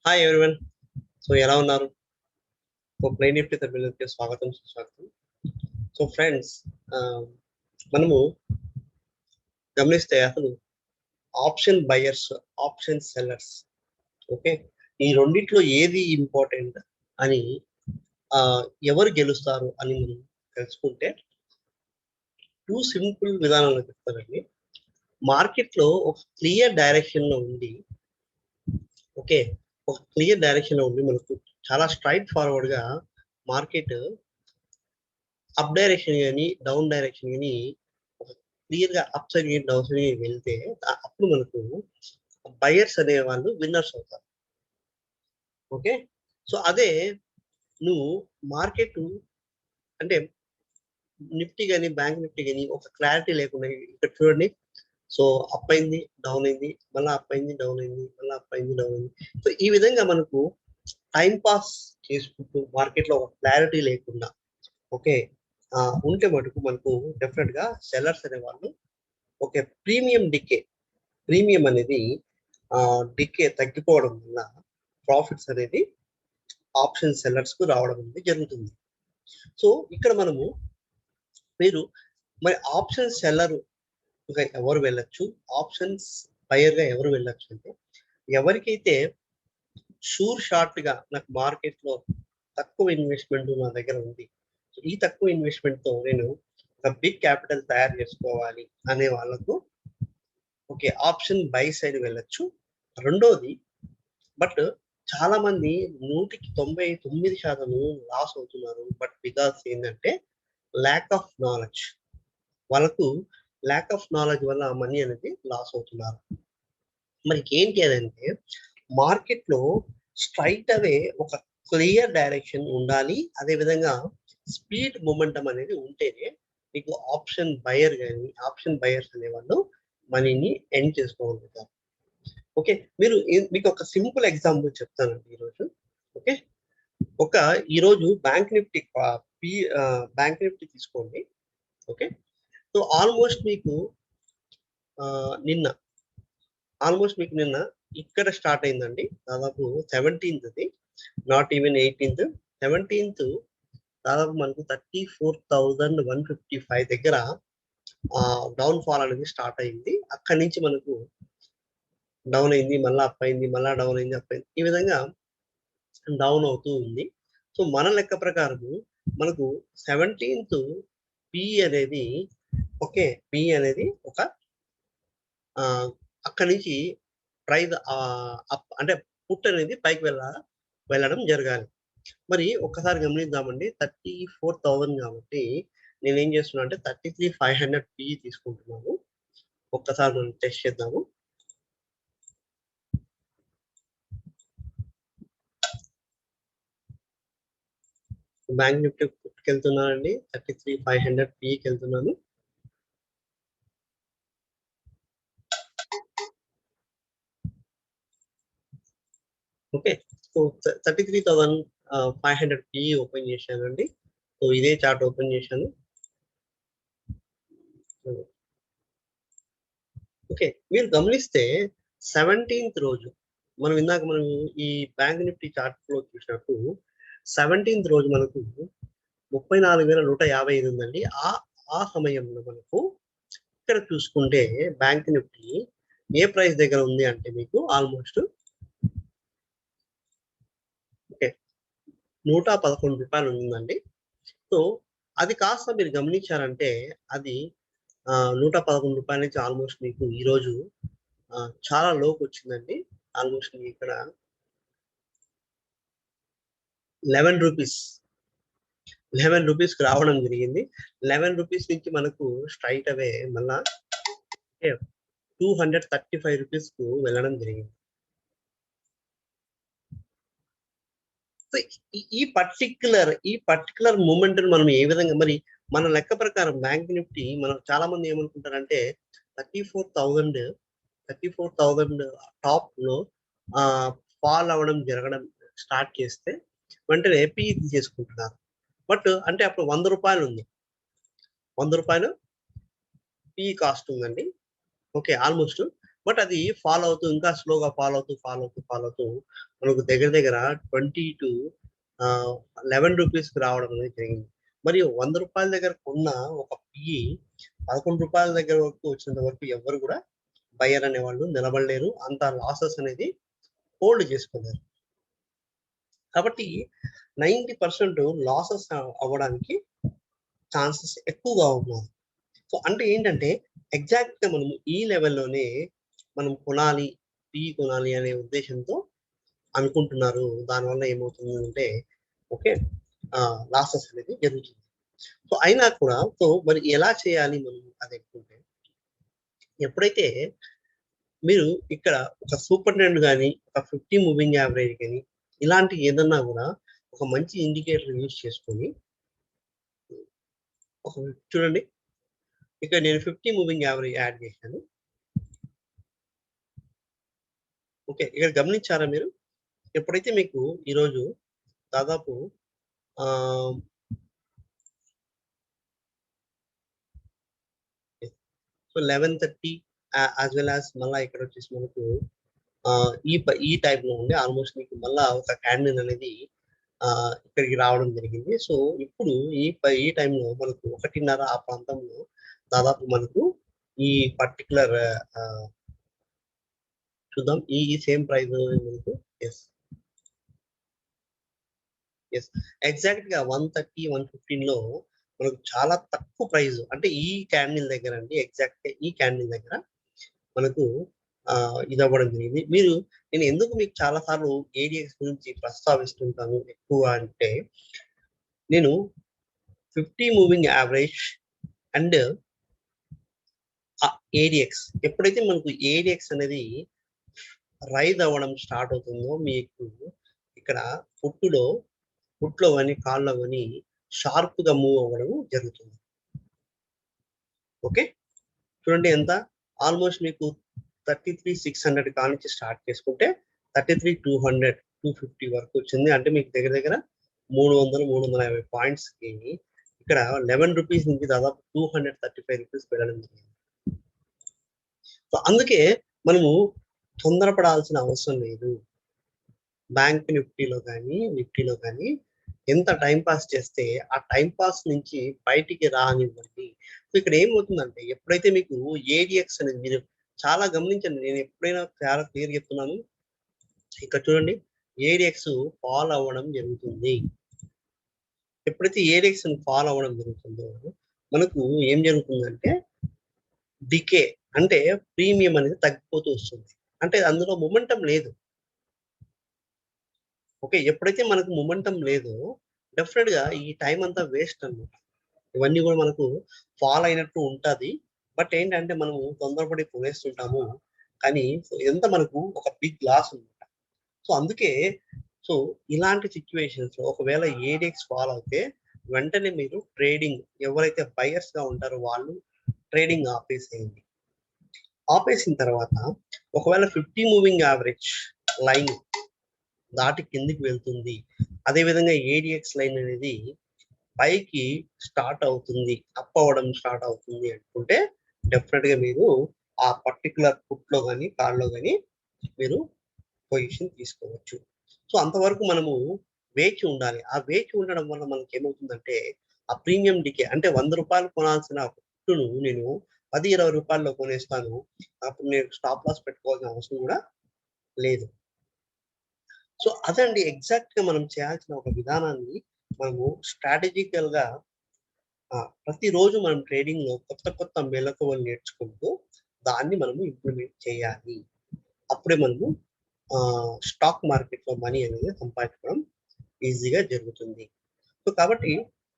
Hi everyone. So ఎలా ఉన్నారు? So plain Nifty తరపునకి స్వాగతం సుస్వాగతం. సో ఫ్రెండ్స్, మనము గమనిస్తే అసలు option buyers, option sellers, okay, ఈ రెండిట్లో ఏది ఇంపార్టెంట్ అని ఎవరు గెలుస్తారు అని మనం తెలుసుకుంటే టూ సింపుల్ విధానాలు చెప్తారండి. మార్కెట్లో ఒక క్లియర్ డైరెక్షన్ లో ఉండి, ఓకే, ఒక క్లియర్ డైరెక్షన్ లో ఉండి మనకు చాలా స్ట్రైట్ ఫార్వర్డ్ గా మార్కెట్ అప్ డైరెక్షన్ కానీ డౌన్ డైరెక్షన్ కానీ క్లియర్ గా అప్ సైడ్ కానీ డౌన్ సైడ్ వెళ్తే అప్పుడు మనకు బయర్స్ అనే వాళ్ళు విన్నర్స్ అవుతారు. ఓకే, సో అదే నువ్వు మార్కెట్ అంటే నిఫ్టీ కానీ బ్యాంక్ నిఫ్టీ కానీ ఒక క్లారిటీ లేకుండా ఇక్కడ చూడండి. సో అప్ అయింది, డౌన్ అయింది, మళ్ళీ అప్ అయింది, డౌన్ అయింది, మళ్ళీ అప్ అయింది, డౌన్ అయింది. సో ఈ విధంగా మనకు టైం పాస్ చేసుకుంటూ మార్కెట్ లో ఒక క్లారిటీ లేకుండా, ఓకే, ఉంటే మటుకు మనకు డెఫినెట్ గా సెల్లర్స్ అనే వాళ్ళు ఓకే ప్రీమియం అనేది డికే తగ్గిపోవడం వల్ల ప్రాఫిట్స్ అనేది ఆప్షన్ సెల్లర్స్ కు రావడం అనేది జరుగుతుంది. సో ఇక్కడ మీరు మరి ఆప్షన్ సెల్లర్ గా ఎవరు వెళ్ళొచ్చు, ఆప్షన్స్ బయర్ గా ఎవరు వెళ్ళొచ్చు అంటే ఎవరికైతే షూర్ షార్ట్ గా నాకు మార్కెట్ లో తక్కువ ఇన్వెస్ట్మెంట్ నా దగ్గర ఉంది, ఈ తక్కువ ఇన్వెస్ట్మెంట్ తో నేను ఒక బిగ్ క్యాపిటల్ తయారు చేసుకోవాలి అనే వాళ్ళకు ఓకే ఆప్షన్ బై సైడ్ వెళ్ళొచ్చు. రెండోది, బట్ చాలా మంది 99% లాస్ అవుతున్నారు. బట్ బికాస్ ఏంటంటే ల్యాక్ ఆఫ్ నాలెడ్జ్, వాళ్ళకు ల్యాక్ ఆఫ్ నాలెడ్జ్ వల్ల మనీ అనేది లాస్ అవుతున్నారు. మరి ఏంటి అదంటే మార్కెట్ లో స్ట్రైట్ అవే ఒక క్లియర్ డైరెక్షన్ ఉండాలి, అదే విధంగా స్పీడ్ మొమెంటం అనేది ఉంటేనే మీకు ఆప్షన్ బయర్స్ అనేవాళ్ళు మనీని ఎండ్ చేసుకోగలుగుతారు. ఓకే, మీకు ఒక సింపుల్ ఎగ్జాంపుల్ చెప్తానండి ఈరోజు. ఓకే, ఈరోజు బ్యాంక్ నిఫ్టీ తీసుకోండి. ఓకే, సో ఆల్మోస్ట్ మీకు నిన్న ఇక్కడ స్టార్ట్ అయిందండి. దాదాపు 17th, not even 18th, 17th దాదాపు మనకు 34,155 దగ్గర డౌన్ ఫాల్ అనేది స్టార్ట్ అయింది. అక్కడి నుంచి మనకు డౌన్ అయింది, మళ్ళీ అప్ అయింది, మళ్ళీ డౌన్ అయింది, అప్ అయింది, ఈ విధంగా డౌన్ అవుతూ ఉంది. సో మన లెక్క ప్రకారం మనకు 17th పి అనేది ఒక అక్కడి నుంచి ప్రైస్ అంటే పుట్ అనేది పైకి వెళ్ళడం జరగాలి. మరి ఒక్కసారి గమనిద్దామండి. 34,000 కాబట్టి నేనేం చేస్తున్నా అంటే 33,500 పి తీసుకుంటున్నాను. ఒక్కసారి మనం టెస్ట్ చేద్దాము. బ్యాంక్ నిఫ్టీ పుట్కి వెళ్తున్నానండి, 33,500 పికి వెళ్తున్నాను. ఓకే, సో 33,500 పి ఓపెన్ చేశానండి. సో ఇదే చార్ట్ ఓపెన్ చేశాను. ఓకే, మీరు గమనిస్తే 17th రోజు ఇందాక ఈ బ్యాంక్ నిఫ్టీ చార్ట్ లో చూసినట్టు 17th రోజు మనకు 34,155 ఉందండి. ఆ సమయంలో మనకు ఇక్కడ చూసుకుంటే బ్యాంక్ నిఫ్టీ ఏ ప్రైస్ దగ్గర ఉంది అంటే మీకు ఆల్మోస్ట్ ఓకే 111 రూపాయలు ఉందండి. సో అది కాస్త మీరు గమనించారంటే అది 111 రూపాయల నుంచి ఆల్మోస్ట్ మీకు ఈరోజు చాలా లోకి వచ్చిందండి. ఆల్మోస్ట్ ఇక్కడ 11 రూపీస్కి రావడం జరిగింది. 11 రూపీస్ నుంచి మనకు స్ట్రైట్ అవే మళ్ళా 235 రూపీస్ కు వెళ్ళడం జరిగింది. సో ఈ పర్టికులర్ మూమెంట్ మనం ఏ విధంగా మరి మన లెక్క ప్రకారం బ్యాంక్ నిఫ్టీ మనం చాలా మంది ఏమనుకుంటారంటే 34,000 టాప్ లో ఫాల్ అవ్వడం జరగడం స్టార్ట్ చేస్తే వెంటనే పి తీసేసుకుంటున్నారు. బట్ అంటే అప్పుడు 100 రూపాయలు ఉంది, 100 రూపాయలు పి కాస్ట్ ఉందండి. ఓకే, ఆల్మోస్ట్ బట్ అది ఫాలో అవుతూ ఇంకా స్లోగా ఫాలో అవుతూ మనకు దగ్గర 20 టు 11 రూపీస్కి రావడం అనేది జరిగింది. మరియు ₹100 దగ్గర కొన్న ఒక పిఈ ₹11 దగ్గర వరకు వచ్చినంత వరకు ఎవ్వరు కూడా బయ్యర్ అనేవాళ్ళు నిలబడలేరు. అంత లాసెస్ అనేది హోల్డ్ చేసుకోలేరు. కాబట్టి 90% లాసెస్ అవ్వడానికి ఛాన్సెస్ ఎక్కువగా ఉన్నాయి. సో అంటే ఏంటంటే ఎగ్జాక్ట్‌గా మనము ఈ లెవెల్‌లోనే మనం కొనాలి అనే ఉద్దేశంతో అనుకుంటున్నారు. దానివల్ల ఏమవుతుందంటే ఓకే. లాసెస్ అనేది జరుగుతుంది. సో అయినా కూడా మరి ఎలా చేయాలి మనం అది అనుకుంటే, ఎప్పుడైతే మీరు ఇక్కడ ఒక సూపర్ ట్రెండ్ గాని, ఒక 50 మూవింగ్ యావరేజ్ గాని, ఇలాంటి ఏదన్నా గూడా ఒక మంచి ఇండికేటర్ యూజ్ చేసుకొని ఒక చూడండి. ఇక్కడ నేను 50 మూవింగ్ యావరేజ్ యాడ్ చేశాను. ఓకే. ఇక్కడ గమనించారా మీరు? ఎప్పుడైతే మీకు ఈరోజు దాదాపు ఆహ్, సో 11:30 యాస్ వెల్ యాస్ మళ్ళా ఇక్కడొచ్చేసి మనకు ఈ టైప్‌లో ఉండి ఆల్‌మోస్ట్ మీకు మళ్ళా ఒక క్యాండిల్ అనేది ఇక్కడికి రావడం జరిగింది. సో, ఇప్పుడు ఈ టైంలో మనకు 1:30 ఆ ప్రాంతంలో దాదాపు మనకు ఈ పర్టిక్యులర్ ఆహ్, చూద్దాం. ఈ సేమ్ ప్రైస్ మనకు యెస్. యెస్. ఎగ్జాక్ట్‌గా 130, 115లో మనకు చాలా తక్కువ ప్రైస్ అంటే ఈ క్యాండిల్ దగ్గర అండి. ఎగ్జాక్ట్‌గా ఈ క్యాండిల్ దగ్గర మనకు ఇదవ్వడం జరిగింది. నేను ఎందుకు మీకు చాలా సార్లు ఏడిఎక్స్ గురించి ప్రస్తావిస్తుంటాను ఎక్కువ అంటే, నేను 50 మూవింగ్ యావరేజ్ అండ్ ఏడిఎక్స్ ఎప్పుడైతే మనకు ఏడిఎక్స్ అనేది రైజ్ అవ్వడం స్టార్ట్ అవుతుందో మీకు ఇక్కడ ఫుట్లో గాని, కాళ్ళలో గాని షార్ప్‌గా మూవ్ అవ్వడం జరుగుతుంది. ఓకే. చూడండి ఎంత ఆల్‌మోస్ట్ మీకు 33,600 కానుంచి స్టార్ట్ చేసుకుంటే 33,200, 250 వరకు వచ్చింది. అంటే మీకు దగ్గర 300, 350 పాయింట్స్‌కి ఇక్కడ ₹11 నుంచి దాదాపు ₹235 వెళ్ళడం జరిగింది. సో, అందుకే మనము తొందరపడాల్సిన అవసరం లేదు. బ్యాంక్ నిఫ్టీలో గాని ఎంత టైమ్ పాస్ చేస్తే ఆ టైమ్ పాస్ నుంచి బయటికి రానివ్వండి. సో, ఇక్కడ ఏమవుతుందంటే ఎప్పుడైతే మీకు ఏడిఎక్స్ అనేది మీరు చాలా గమనించండి. నేను ఎప్పుడైనా చాలా క్లియర్‌గా చెప్తున్నాను. ఇక్కడ చూడండి ఏడిఎక్స్ ఫాల్ అవ్వడం జరుగుతుంది. ఎప్పుడైతే ఏడిఎక్స్ ఫాల్ అవ్వడం జరుగుతుందో మనకు ఏం జరుగుతుందంటే డికే అంటే ప్రీమియం అనేది తగ్గిపోతూ వస్తుంది. అంటే అందులో మొమెంటం లేదు. ఓకే. ఎప్పుడైతే మనకు మొమెంటం లేదో డెఫినిట్‌గా ఈ టైమ్ అంతా వేస్ట్ అన్నమాట. ఇవన్నీ గూడా మనకు ఫాల్ అయినట్టు ఉంటది. బట్ ఏంటంటే మనము తొందరపడి కొనేస్తుంటాము. కానీ ఇదంతా మనకు ఒక బిగ్ లాస్ అన్నమాట. సో, అందుకే సో, ఇలాంటి సిట్యుయేషన్స్‌లో ఒకవేళ ఏడెక్స్ ఫాల్ అవుతే వెంటనే మీరు ట్రేడింగ్ ఎవరైతే బయర్స్‌గా ఉంటారో వాళ్ళు ట్రేడింగ్ ఆపేసేయండి. ఆపేసిన తర్వాత ఒకవేళ 50 మూవింగ్ యావరేజ్ లైన్ దాటి కిందకి వెళ్తుంది. అదే విధంగా ఏడీఎక్స్ లైన్ అనేది పైకి స్టార్ట్ అవుతుంది. అప్ అవ్వడం స్టార్ట్ అవుతుంది అనుకుంటే డెఫినిట్‌గా మీరు ఆ పర్టిక్యులర్ పుట్‌లో గాని, కాల్‌లో గాని మీరు పొజిషన్ తీసుకోవచ్చు. సో, అంతవరకు మనము వేచి ఉండాలి. ఆ వేచి ఉండడం వల్ల మనకేమవుతుందంటే ఆ ప్రీమియం డికే అంటే ₹100 కొనాల్సిన పుట్టును నేను రూ. 10, 20లో కొనేస్తాను. అప్పుడు నేను స్టాప్ లాస్ పెట్టుకోవాల్సిన అవసరం కూడా లేదు. సో, అదండి ఎగ్జాక్ట్‌గా మనం చేయాల్సిన ఒక విధానాన్ని మనము స్ట్రాటజికల్‌గా ప్రతిరోజు మనం ట్రేడింగ్‌లో కొత్త మెళకువలు నేర్చుకుంటూ దాన్ని మనము ఇంప్లిమెంట్ చేయాలి. అప్పుడే మనము స్టాక్ మార్కెట్‌లో మనీ అనేది సంపాదించుకోవడం ఈజీగా జరుగుతుంది. సో, కాబట్టి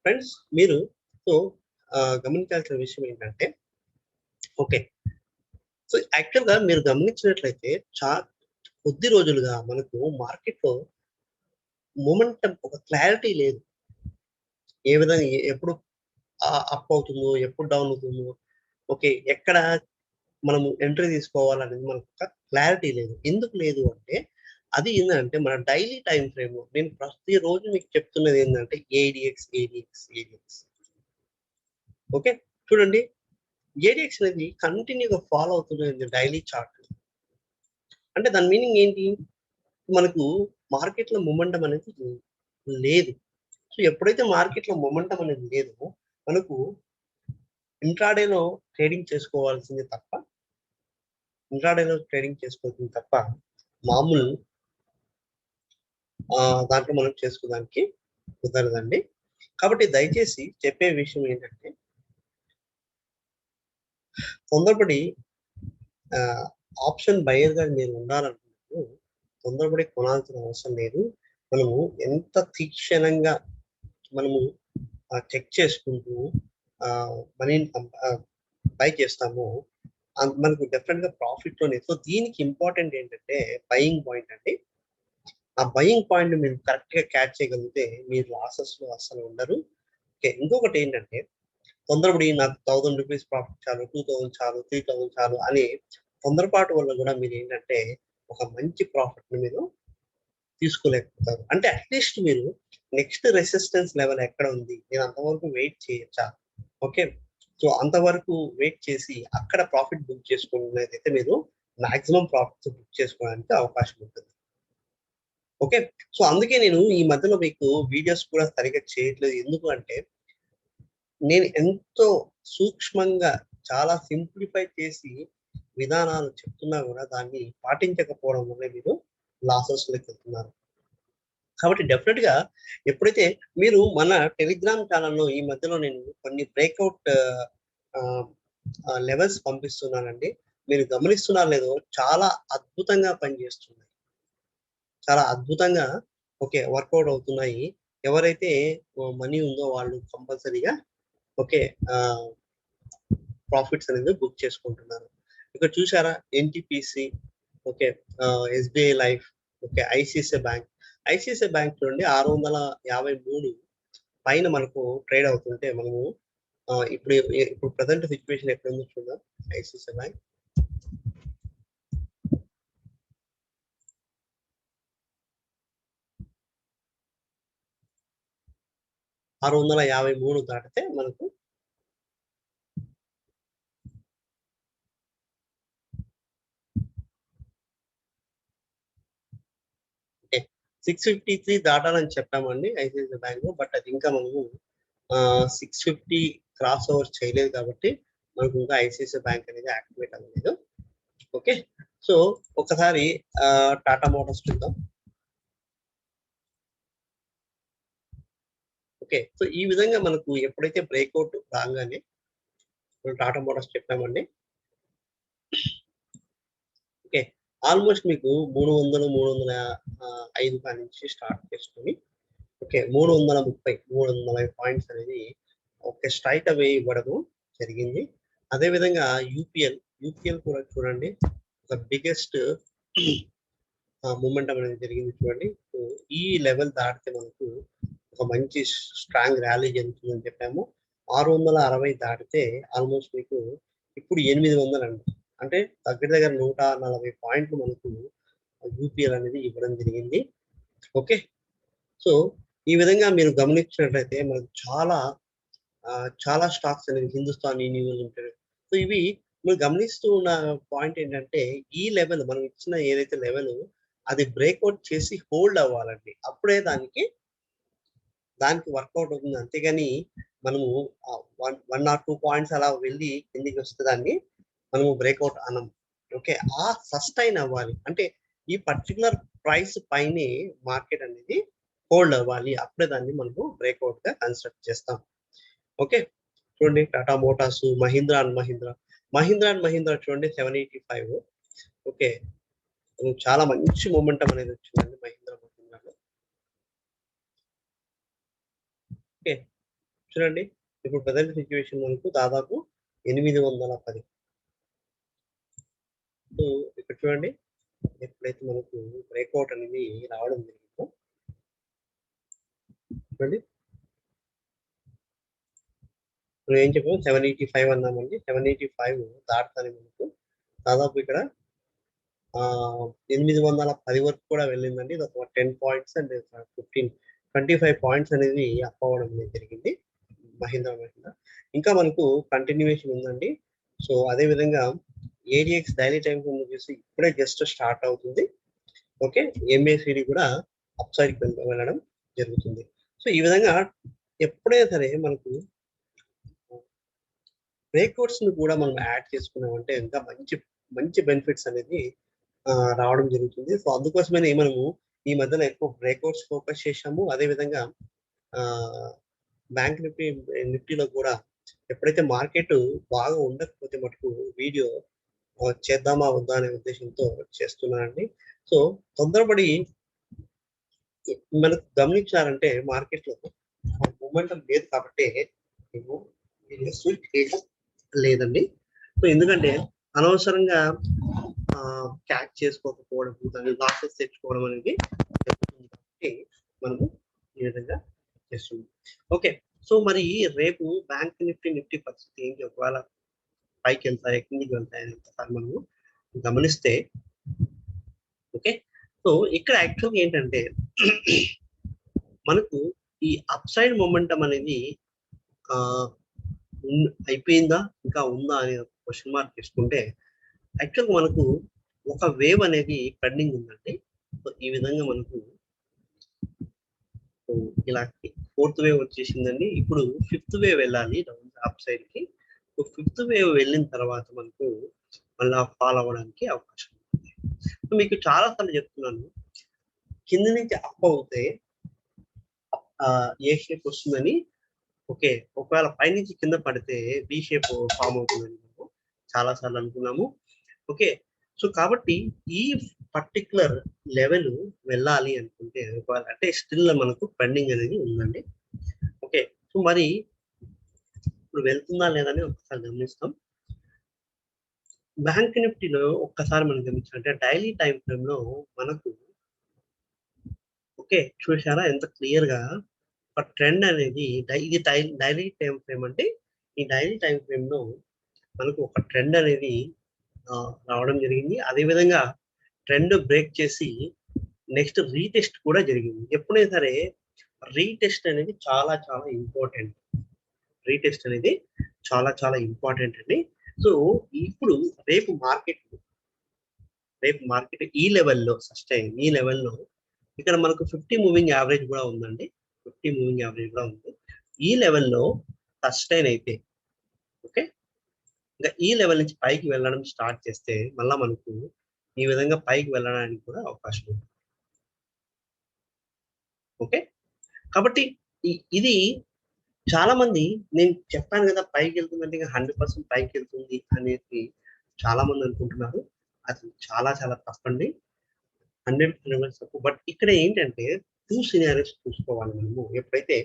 ఫ్రెండ్స్ మీరు సో, గమనించాల్సిన విషయం ఏంటంటే ఓకే. సో, యాక్చువల్‌గా మీరు గమనించినట్లయితే కొద్ది రోజులుగా మనకు మార్కెట్‌లో మొమెంటం ఒక క్లారిటీ లేదు. ఏ విధంగా ఎప్పుడు అప్ అవుతుందో, ఎప్పుడు డౌన్ అవుతుందో, ఓకే. ఎక్కడ మనము ఎంట్రీ తీసుకోవాలనేది మనకొక క్లారిటీ లేదు. ఎందుకు లేదు అంటే, అది ఏందంటే మన డైలీ టైమ్ ఫ్రేమ్‌లో నేను ప్రతిరోజు మీకు చెప్తున్నది ఏందంటే ఏడీఎక్స్. ఓకే. చూడండి ఏడిఎక్స్ అనేది కంటిన్యూగా ఫాలో అవుతుంది డైలీ చార్ట్. అంటే దాని మీనింగ్ ఏంటి? మనకు మార్కెట్‌లో మొమెంటం అనేది లేదు. సో ఎప్పుడైతే మార్కెట్‌లో మొమెంటం అనేది లేదో మనకు ఇంట్రాడేలో ట్రేడింగ్ చేసుకోవాల్సిందే తప్ప మామూలు దాంట్లో మనం చేసుకోవడానికి కుదరదండి. కాబట్టి దయచేసి చెప్పే విషయం ఏంటంటే తొందరపడి ఆప్షన్ బయర్‌గా మీరు ఉండాలనుకున్నప్పుడు తొందరపడి కొనాల్సిన అవసరం లేదు. మనము ఎంత తీక్షణంగా మనము చెక్ చేసుకుంటూ మనీని బై చేస్తామో మనకు డెఫినెట్‌గా ప్రాఫిట్‌లోనే. సో దీనికి ఇంపార్టెంట్ ఏంటంటే బయింగ్ పాయింట్ అండి. ఆ బయింగ్ పాయింట్‌ని మీరు కరెక్ట్‌గా క్యాచ్ చేయగలిగితే మీరు లాసెస్‌లో అస్సలు ఉండరు. ఓకే. ఇంకొకటి ఏంటంటే తొందరపడి నాకు ₹1000 ప్రాఫిట్ చాలు, 2000 చాలు, 3000 చాలు అని తొందరపాటు వల్ల కూడా మీరేంటంటే ఒక మంచి ప్రాఫిట్‌ని మీరు తీసుకోలేకపోతారు. అంటే అట్‌లీస్ట్ మీరు నెక్స్ట్ రెసిస్టెన్స్ లెవెల్ ఎక్కడ ఉంది? నేను అంతవరకు వెయిట్ చేయొచ్చా? ఓకే. సో అంతవరకు వెయిట్ చేసి అక్కడ ప్రాఫిట్ బుక్ చేసుకున్నదైతే మీరు మాక్సిమం ప్రాఫిట్స్ బుక్ చేసుకోవడానికి అవకాశం ఉంటుంది. ఓకే. సో అందుకే నేను ఈ మధ్యలో మీకు వీడియోస్ కూడా సరిగ్గా చేయట్లేదు. ఎందుకు అంటే నేను ఎంతో సూక్ష్మంగా చాలా సింప్లిఫై చేసి విధానాలు చెప్తున్నా కూడా దాన్ని పాటించకపోవడం వల్లే మీరు లాసెస్‌లోకి వెళ్తున్నారు. కాబట్టి డెఫినిట్‌గా ఎప్పుడైతే మీరు మన టెలిగ్రామ్ ఛానెల్‌లో ఈ మధ్యలో నేను కొన్ని బ్రేక్‌ఔట్ ఆహ్, లెవెల్స్ పంపిస్తున్నానండి. మీరు గమనిస్తున్నారో లేదో చాలా అద్భుతంగా పనిచేస్తున్నాయి. చాలా అద్భుతంగా ఓకే. వర్కౌట్ అవుతున్నాయి. ఎవరైతే మనీ ఉందో వాళ్ళు కంపల్సరీగా ఓకే. ఆహ్, ప్రాఫిట్స్ అనేది బుక్ చేసుకుంటున్నారు. ఇక్కడ చూసారా NTPC okay. SBI life okay. ICICI bank. ICICI bank చూడండి 653 పైన మనకు ట్రేడ్ అవుతుంటే మనము ఇప్పుడు ప్రెజెంట్ సిట్యుయేషన్ ఎక్కడుందో చూద్దాం. ఐసీఐసీఐ బ్యాంక్ 653 దాటితే మనకు ఓకే. 653 దాటాలని చెప్పామండి ఐసీఐసీఐ బ్యాంక్. బట్ అది ఇంకా మనము 650 క్రాస్ ఓవర్ చేయలేదు కాబట్టి మనకు ఇంకా ఐసీఐసీఐ బ్యాంక్ అనేది యాక్టివేట్ అవ్వలేదు. ఓకే. సో ఒకసారి టాటా మోటార్స్ చూద్దాం. ఓకే. సో ఈ విధంగా మనకు ఎప్పుడైతే బ్రేక్‌ఔట్ రాంగానే మనం టాటా మోటార్స్ చెప్పామండి. ఓకే. ఆల్‌మోస్ట్ మీకు 300, 305 కాడి నుంచి స్టార్ట్ చేసుకొని ఓకే. 330, 340 పాయింట్స్ అనేది ఓకే. స్ట్రెయిట్ అవే ఇవ్వడము జరిగింది. అదే విధంగా యూపీఎల్ కూడా చూడండి. ఒక బిగ్గెస్ట్ మూవ్‌మెంట్ అనేది జరిగింది చూడండి. సో ఈ లెవెల్ దాటితే మనకు ఒక మంచి స్ట్రాంగ్ ర్యాలీ జరుగుతుందని చెప్పాము. 660 దాటితే ఆల్‌మోస్ట్ మీకు ఇప్పుడు 800 అండి. అంటే దగ్గర దగ్గర 140 పాయింట్లు మనకు యూపీఎల్ అనేది ఇవ్వడం జరిగింది. ఓకే. సో ఈ విధంగా మీరు గమనించినట్లయితే మనకు చాలా స్టాక్స్ అనేవి హిందుస్థాన్ యూనిలివర్ లిమిటెడ్. సో ఇవి మీరు గమనిస్తూ ఉన్న పాయింట్ ఏంటంటే ఈ లెవెల్ మనం ఇచ్చిన ఏదైతే లెవెల్ అది బ్రేక్‌ఔట్ చేసి హోల్డ్ అవ్వాలండి. అప్పుడే దానికి వర్కౌట్ అవుతుంది. అంతేగాని మనము 1 ఆర్ 2 పాయింట్స్ అలా వెళ్ళి కిందకి వస్తే దాన్ని మనము బ్రేక్‌ఔట్ అనం. ఓకే. సస్టైన్ అవ్వాలి. అంటే ఈ పర్టిక్యులర్ ప్రైస్ పైనే మార్కెట్ అనేది హోల్డ్ అవ్వాలి. అప్పుడే దాన్ని మనము బ్రేక్‌ఔట్‌గా కన్సిడర్ చేస్తాం. ఓకే. చూడండి Tata Motors, Mahindra and Mahindra. Mahindra and Mahindra చూడండి 785 ఓకే. చాలా మంచి మొమెంటం అనేది వచ్చిందండి మహీంద్రాలో. ఓకే. చూడండి ఇప్పుడు ప్రెజెంట్ సిట్యుయేషన్ మనకు దాదాపు 810. సో ఇక్కడ చూడండి ఎప్పుడైతే మనకు బ్రేక్‌ఔట్ అనేది రావడం జరిగిందో చూడండి మనం ఏం చెప్పాము 785 అన్నామండి. 785 దాటుతానే మనకు దాదాపు ఇక్కడ 810 వరకు కూడా వెళ్ళిందండి. ఇదొక 10 పాయింట్స్ అండ్ 25 పాయింట్స్ అనేది అప్ అవ్వడం అనేది జరిగింది. మహీంద్రా. ఇంకా మనకు కంటిన్యూయేషన్ ఉందండి. సో అదే విధంగా ఏడిఎక్స్ డైలీ టైం ఫ్రేమ్ వచ్చేసి ఇప్పుడే జస్ట్ స్టార్ట్ అవుతుంది. ఓకే, ఎంఏసిడి కూడా అప్ సైడ్ కి వెళ్ళడం జరుగుతుంది. సో ఈ విధంగా ఎప్పుడైనా సరే మనకు బ్రేక్అవుట్స్ ని కూడా మనం యాడ్ చేసుకున్నామంటే ఇంకా మంచి మంచి బెనిఫిట్స్ అనేది రావడం జరుగుతుంది. సో అందుకోసమనే మనము ఈ మధ్యలో ఎక్కువ బ్రేక్అవుట్స్ ఫోకస్ చేశాము. అదే విధంగా బ్యాంక్ నిఫ్టీలో కూడా ఎప్పుడైతే మార్కెట్ బాగా ఉండకపోతే మటుకు వీడియో చేద్దామా వద్దా అనే ఉద్దేశంతో చేస్తున్నానండి. సో తొందరపడి మనకు గమనించాలంటే మార్కెట్ లో మూమెంటం లేదు కాబట్టి మేము స్విచ్ చేయడం లేదండి. సో ఎందుకంటే అనవసరంగా క్యాచ్ చేసుకోకపోవడం, దాన్ని లాసెస్ తెచ్చుకోవడం అనేది జరుగుతుంది కాబట్టి మనము ఈ విధంగా చేస్తున్నాం. ఓకే, సో మరి రేపు బ్యాంక్ నిఫ్టీ పరిస్థితి ఏంటి, ఒకవేళ పైకి వెళ్తాయి కిందికి వెళ్తాయి అని ఒకసారి మనము గమనిస్తే, ఓకే, సో ఇక్కడ యాక్చువల్గా ఏంటంటే మనకు ఈ అప్ సైడ్ మొమెంటం అనేది అయిపోయిందా ఇంకా ఉందా అనే క్వశ్చన్ మార్క్ తీసుకుంటే యాక్చువల్గా మనకు ఒక వేవ్ అనేది పెండింగ్ ఉందండి. సో ఈ విధంగా మనకు ఇలా 4th వేవ్ వచ్చేసిందండి. ఇప్పుడు 5th వేవ్ వెళ్ళాలి డౌన్ అప్ సైడ్ కి. సో 5th వేవ్ వెళ్ళిన తర్వాత మనకు మళ్ళా ఫాల్ అవ్వడానికి అవకాశం ఉంది. సో మీకు చాలా సార్లు చెప్తున్నాను, కింద నుంచి అప్ అవుతే ఏ షేప్ వస్తుందని. ఓకే, ఒకవేళ పైనుంచి కింద పడితే బి షేప్ ఫామ్ అవుతుందని మేము చాలా సార్లు అనుకున్నాము. ఓకే, సో కాబట్టి ఈ పర్టికులర్ లెవెల్ వెళ్ళాలి అనుకుంటే ఒకవేళ అంటే స్టిల్ మనకు పెండింగ్ అనేది ఉందండి. ఓకే, సో మరి ఇప్పుడు వెళ్తుందా లేదని ఒకసారి గమనిస్తాం. బ్యాంక్ నిఫ్టీలో ఒక్కసారి మనం గమనించాలంటే డైలీ టైం ఫ్రేమ్ లో మనకు ఓకే చూసారా ఎంత క్లియర్ గా ఒక ట్రెండ్ అనేది ఇది డైలీ టైం ఫ్రేమ్ అంటే ఈ డైలీ టైం ఫ్రేమ్ లో మనకు ఒక ట్రెండ్ అనేది రావడం జరిగింది. అదేవిధంగా ట్రెండ్ బ్రేక్ చేసి నెక్స్ట్ రీటెస్ట్ కూడా జరిగింది. ఎప్పుడైనా సరే రీటెస్ట్ అనేది చాలా చాలా ఇంపార్టెంట్. రీటెస్ట్ అనేది చాలా చాలా ఇంపార్టెంట్ అండి. సో ఇప్పుడు రేపు మార్కెట్ ఈ లెవెల్లో సస్టైన్, ఈ లెవెల్లో ఇక్కడ మనకు 50 మూవింగ్ యావరేజ్ కూడా ఉందండి. 50 మూవింగ్ యావరేజ్ కూడా ఉంది. ఈ లెవెల్లో సస్టైన్ అయితే ఓకే, ఇంకా ఈ లెవెల్ నుంచి పైకి వెళ్ళడం స్టార్ట్ చేస్తే మళ్ళా మనకు ఈ విధంగా పైకి వెళ్ళడానికి కూడా అవకాశం ఉంది. ఓకే, కాబట్టి ఇది చాలా మంది నేను చెప్పాను కదా పైకి వెళ్తుందంటే ఇంకా 100% పైకి వెళ్తుంది అనేది చాలా మంది అనుకుంటున్నారు. అది చాలా చాలా తప్పండి. 100% తప్పు. బట్ ఇక్కడ ఏంటంటే 2 సినారియోస్ చూసుకోవాలి మనము. ఎప్పుడైతే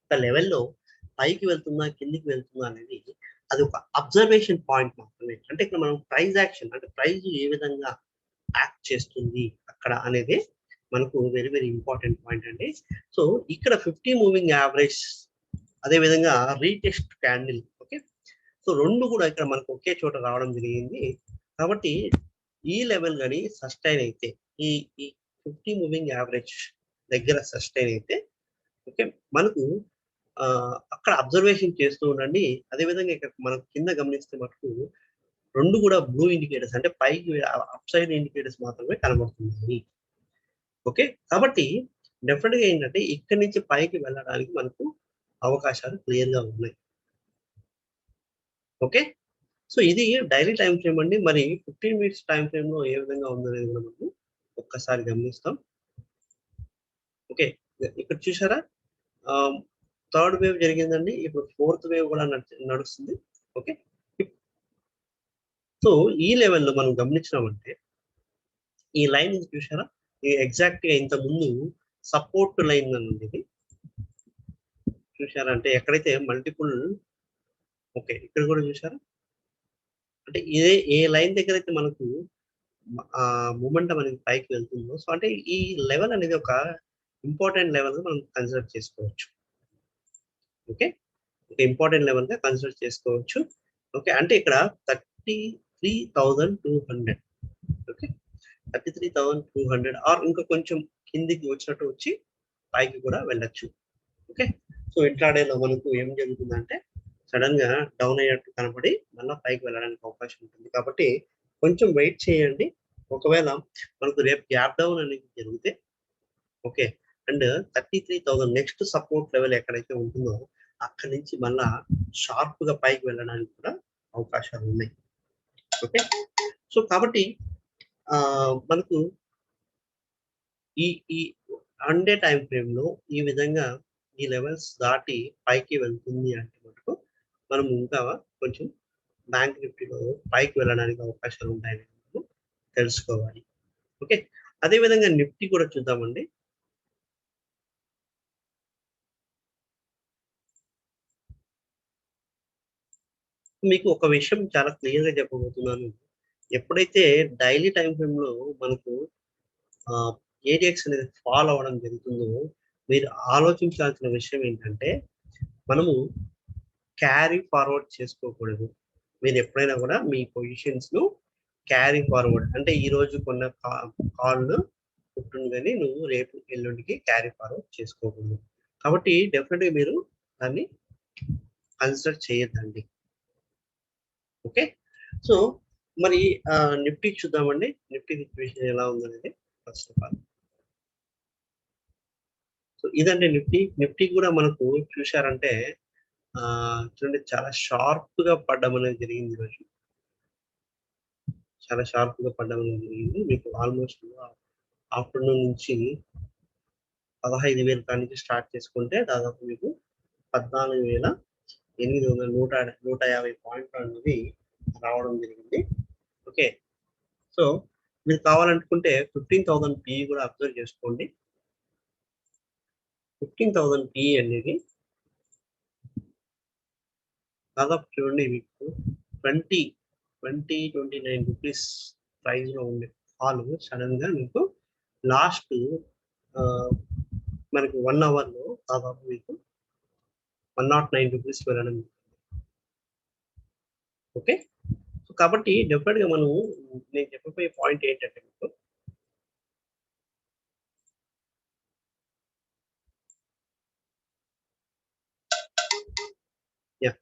ఒక లెవెల్లో పైకి వెళ్తుందా కిందికి వెళ్తుందా అనేది అది ఒక అబ్జర్వేషన్ పాయింట్ మాత్రమే. అంటే ఇక్కడ మనం ప్రైస్ యాక్షన్ అంటే ప్రైస్ ఏ విధంగా యాక్ట్ చేస్తుంది అక్కడ అనేది మనకు వెరీ వెరీ ఇంపార్టెంట్ పాయింట్ అండి. సో ఇక్కడ 50 మూవింగ్ యావరేజ్ అదే విధంగా రీటెస్ట్ క్యాండిల్ ఓకే, సో రెండు కూడా ఇక్కడ మనకు ఒకే చోట రావడం జరిగింది. కాబట్టి ఈ లెవెల్ కానీ సస్టైన్ అయితే ఈ 50 మూవింగ్ యావరేజ్ దగ్గర సస్టైన్ అయితే ఓకే మనకు అక్కడ అబ్జర్వేషన్ చేస్తూ ఉండండి. అదేవిధంగా ఇక్కడ మనకు కింద గమనిస్తే మటుకు రెండు కూడా బ్లూ ఇండికేటర్స్ అంటే పైకి అప్ సైడ్ ఇండికేటర్స్ మాత్రమే కనబడుతున్నాయి. ఓకే, కాబట్టి డెఫినెట్ గా ఏంటంటే ఇక్కడి నుంచి పైకి వెళ్ళడానికి మనకు అవకాశాలు క్లియర్ గా ఉన్నాయి. ఓకే, సో ఇది డైలీ టైం ఫ్రేమ్ అండి. మరి 15 మినిట్స్ టైం ఫ్రేమ్ లో ఏ విధంగా ఉందనేది కూడా మనం ఒక్కసారి గమనిస్తాం. ఓకే, ఇక్కడ చూసారా 3rd వేవ్ జరిగిందండి. ఇప్పుడు 4th వేవ్ కూడా నడుస్తుంది. ఓకే, సో ఈ లెవెల్లో మనం గమనించినామంటే ఈ లైన్ చూసారా, ఈ ఎగ్జాక్ట్ గా ఇంత ముందు సపోర్ట్ లైన్ అని ఉండేది చూసారా, అంటే ఎక్కడైతే మల్టిపుల్ ఓకే ఇక్కడ కూడా చూసారా, అంటే ఏ లైన్ దగ్గర అయితే మనకు మూమెంటం అనేది పైకి వెళ్తుందో సో అంటే ఈ లెవెల్ అనేది ఒక ఇంపార్టెంట్ లెవెల్ మనం కన్సిడర్ చేసుకోవచ్చు. ఓకే, ఒక ఇంపార్టెంట్ లెవెల్ గా కన్సిడర్ చేసుకోవచ్చు. ఓకే, అంటే ఇక్కడ 33,200 ఓకే 33,200 ఆర్ ఇంకా కొంచెం కిందికి వచ్చినట్టు వచ్చి పైకి కూడా వెళ్ళొచ్చు. ఓకే, సో ఇంట్రాడేలో మనకు ఏం జరుగుతుందంటే సడన్ గా డౌన్ అయ్యేట్టు కనపడి మళ్ళీ పైకి వెళ్ళడానికి అవకాశం ఉంటుంది. కాబట్టి కొంచెం వెయిట్ చేయండి. ఒకవేళ మనకు రేపు గ్యాప్ డౌన్ అనేది జరిగితే okay. And 33,000 next support level ఎక్కడైతే ఉంటుందో అక్కడి నుంచి మళ్ళా షార్ప్‌గా పైకి వెళ్ళడానికి కూడా అవకాశాలు ఉన్నాయి. ఓకే. సో, కాబట్టి మనకు ఈ ఈ 1 డే టైమ్ ఫ్రేమ్‌లో ఈ విధంగా ఈ లెవెల్స్ దాటి పైకి వెళ్తుంది అంటే మటుకు మనం ఇంకా కొంచెం బ్యాంక్ నిఫ్టీలో పైకి వెళ్ళడానికి అవకాశాలు ఉంటాయని మనము తెలుసుకోవాలి. ఓకే. అదే విధంగా నిఫ్టీ కూడా చూద్దామండి. మీకు ఒక విషయం చాలా క్లియర్‌గా చెప్పబోతున్నాను. ఎప్పుడైతే డైలీ టైమ్ ఫ్రేమ్‌లో మనకు ఆహ్, ఏడిఎక్స్ అనేది ఫాల్ అవ్వడం జరుగుతుందో, మీరు ఆలోచించాల్సిన విషయం ఏంటంటే, మనము క్యారీ ఫార్వర్డ్ చేసుకోకూడదు. మీరు ఎప్పుడైనా కూడా మీ పొజిషన్స్‌ను క్యారీ ఫార్వర్డ్ అంటే ఈరోజు కొన్న కాల్‌ను పుట్టును గాని నువ్వు రేపు ఎల్లుండికి క్యారీ ఫార్వర్డ్ చేసుకోకూడదు. కాబట్టి డెఫినిట్‌గా మీరు దాన్ని కన్సిడర్ చేయొద్దండి. ఓకే. సో, మరి నిఫ్టీ చూద్దామండి. నిఫ్టీ సిట్యుయేషన్ ఎలా ఉందనేది ఫస్ట్ ఆఫ్ ఆల్. సో, ఇదండి నిఫ్టీ. నిఫ్టీ కూడా మనకు చూశారంటే చూడండి చాలా షార్ప్‌గా పడ్డం అనేది జరిగింది ఈరోజు. చాలా షార్ప్‌గా పడ్డం అనేది జరిగింది. మీకు ఆల్‌మోస్ట్ ఆఫ్టర్‌నూన్ నుంచి 15,000 కాడ నుంచి స్టార్ట్ చేసుకుంటే దాదాపు మీకు 14,800 150 పాయింట్లు అనేది రావడం జరిగింది. ఓకే. సో, మీరు కావాలనుకుంటే 15,000 పీఈ కూడా అబ్జర్వ్ చేసుకోండి. 15,000 పీఈ అనేది దాదాపు చూడండి మీకు 20, 29 రూపీస్ ప్రైస్‌లో ఉండే పాలు సడెన్‌గా మీకు లాస్ట్ ఆహ్, మనకి 1 అవర్‌లో దాదాపు మీకు 109 రూపీస్ వెళ్ళడం. ఓకే. సో, కాబట్టి డెఫినిట్‌గా మనము నేను చెప్పబోయే పాయింట్ ఏంటంటే మీకు యాహ్!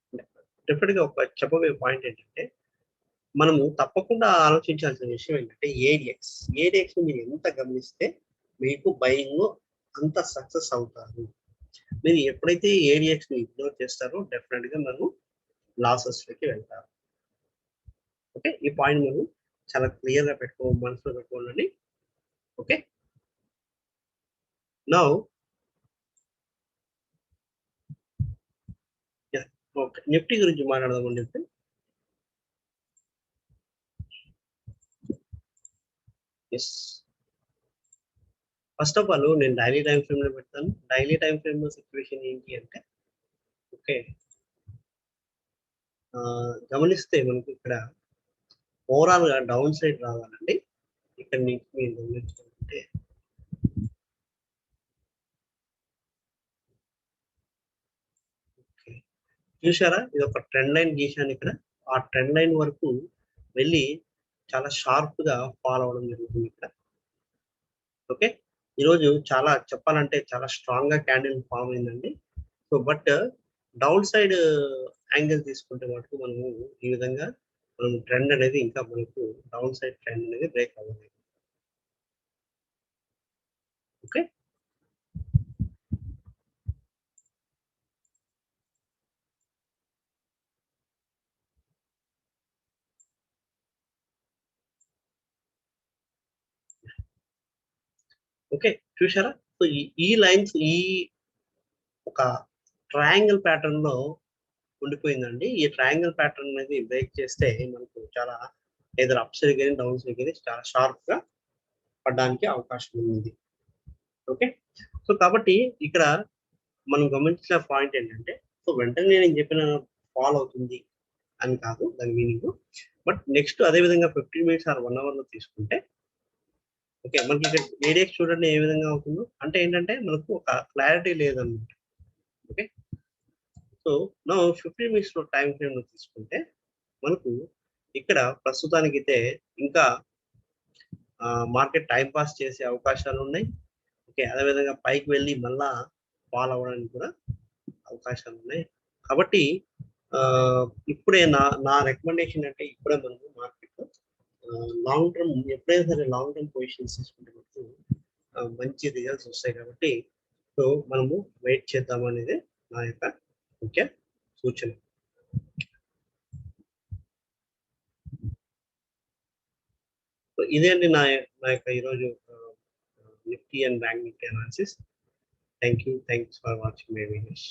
డెఫినిట్‌గా ఒక చెప్పబోయే పాయింట్ ఏంటంటే మనము తప్పకుండా ఆలోచించాల్సిన విషయం ఏంటంటే ఏడిఎక్స్. ఏడిఎక్స్‌ని మీరు ఎంత గమనిస్తే మీకు బయింగ్‌లో అంత సక్సెస్ అవుతారు. మీరు ఎప్పుడైతే ఏడిఎక్స్‌ని ఇగ్నోర్ చేస్తారో డెఫినిట్‌గా మనం లాసెస్‌లోకి వెళ్తారు. ఓకే. ఈ పాయింట్ మనం చాలా క్లియర్‌గా మనసులో పెట్టుకోవాలండి. Okay. Now yeah! Okay. Nifty గురించి మాట్లాడదామండి ఇప్పుడు. యెస్. ఫస్ట్ ఆఫ్ ఆల్ నేను డైలీ టైమ్ ఫ్రేమ్‌లో పెడతాను. డైలీ టైమ్ ఫ్రేమ్‌లో సిట్యుయేషన్ ఏంటి అంటే ఓకే. గమనిస్తే మనకి ఇక్కడ ఓవరాల్‌గా డౌన్ సైడ్ రావాలండి. ఇక్కడ నుంచి మీరు గమనించుకుంటే ఓకే. చూసారా? ఇదొక ట్రెండ్ లైన్ గీశాను ఇక్కడ. ఆ ట్రెండ్ లైన్ వరకు వెళ్ళి చాలా షార్ప్‌గా ఫాల్ అవ్వడం జరుగుతుంది ఇక్కడ. ఓకే. ఈరోజు చాలా చెప్పాలంటే చాలా స్ట్రాంగ్‌గా క్యాండిల్ ఫార్మ్ అయిందండి. So, but down side angle తీసుకుంటే మటుకు మనము ఈ విధంగా మనం ట్రెండ్ అనేది ఇంకా మనకు డౌన్ సైడ్ ట్రెండ్ అనేది బ్రేక్ అవ్వలేదు. ఓకే. ఓకే. చూసారా? సో, ఈ లైన్స్ ఒక ట్రయాంగిల్ ప్యాటర్న్‌లో ఉండిపోయిందండి. ఈ ట్రయాంగిల్ ప్యాటర్న్ అనేది బ్రేక్ చేస్తే మనకు చాలా ఎయిదర్ అప్ సైడ్ గాని, డౌన్ సైడ్ గాని చాలా షార్ప్‌గా పడడానికి అవకాశం ఉంది. ఓకే. సో, కాబట్టి ఇక్కడ మనం గమనించిన పాయింట్ ఏంటంటే, సో, వెంటనే నేను చెప్పిన ఫాల్ అవుతుంది అని కాదు దాని మీనింగు. బట్ నెక్స్ట్ అదే విధంగా 15 మినిట్స్ ఆర్ 1 అవర్‌లో తీసుకుంటే ఓకే. మనకి ఇక్కడ ఏడిఎక్స్ చూడండి ఏ విధంగా అవుతుందో. అంటే ఏంటంటే మనకు ఒక క్లారిటీ లేదన్నమాట. ఓకే. సో, నౌ 15 మినిట్స్‌లో టైమ్ ఫ్రేమ్‌లో తీసుకుంటే మనకు ఇక్కడ ప్రస్తుతానికైతే ఇంకా మార్కెట్ టైమ్ పాస్ చేసే అవకాశాలున్నాయి. ఓకే. అదే విధంగా పైకి వెళ్లి మళ్ళా ఫాల్ అవ్వడానికి కూడా అవకాశాలున్నాయి. కాబట్టి ఇప్పుడే నా రికమెండేషన్ అంటే ఇప్పుడే మనము మార్కెట్లో లాంగ్ టర్మ్ ఎప్పుడైనా సరే లాంగ్ టర్మ్ పొజిషన్స్ తీసుకుంటే మనకు మంచి రిజల్ట్స్ వస్తాయి కాబట్టి సో మనము వెయిట్ చేద్దాం అనేది నా యొక్క ముఖ్య సూచన. ఇదే అండి నా యొక్క ఈరోజు Nifty and bank Nifty analysis. Thanks for watching my videos.